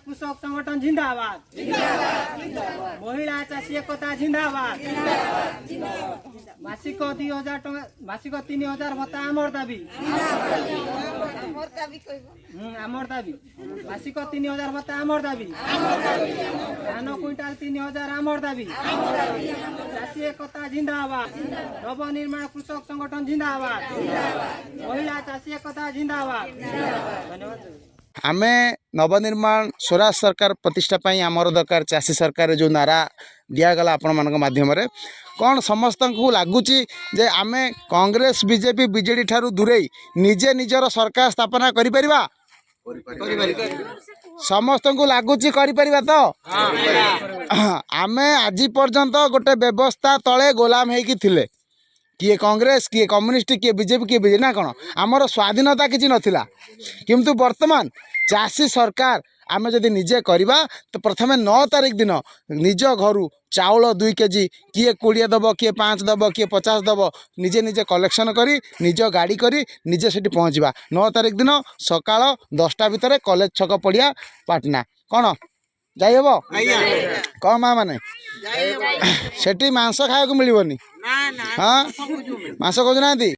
कृषक संगठन जिंदाबाद, महिला चाषी एकता जिंदाबाद, मासिक 2000 टଙ୍କା मासिक 3000 भत्ता आमर दाबी, आमर दाबी मासिक 3000 भत्ता आमर दाबी, धान क्विंटाल 3000 आमर दाबी, चाषी एकता जिंदाबाद, नवनिर्माण कृषक संगठन जिंदाबाद, महिला चाषी एकता जिंदाबाद। धन्यवाद। आमे नवनिर्माण स्वराज सरकार प्रतिष्ठा पाई आमर दरकार चाषी सरकार जो नारा दिगला आपण मान माध्यम कौन समस्त को लगुच जे आमे कांग्रेस बीजेपी बीजेडी ठारू दूरे निजे निजर सरकार स्थापना करि परिबा समस्त को लगुच करिपरिबा तो आमे आज पर्यंत गोटे व्यवस्था तले गोलाम होइकी थिले किए कांग्रेस किए कम्युनिस्ट किए बीजेपी किए बीजेडी ना कौन आमर स्वाधीनता किसी नथिला किंतु वर्तमान चाषी सरकार आमे जदि निजे करवा तो प्रथम 9 तारिख दिन निज घर चाउल 2 केजी किए 20 दब किए 5 दब किए 50 दब निजे निजे कलेक्शन करी निज गाड़ी करी निजे सेठी पहुँचवा 9 तारिख दिन सकाळ 10टा भितर कॉलेज छक पड़िया पाटना कौन जाई हेबो कौन माँ माने सेठी मांस खाया मिलबनी हाँ मांस खोजना।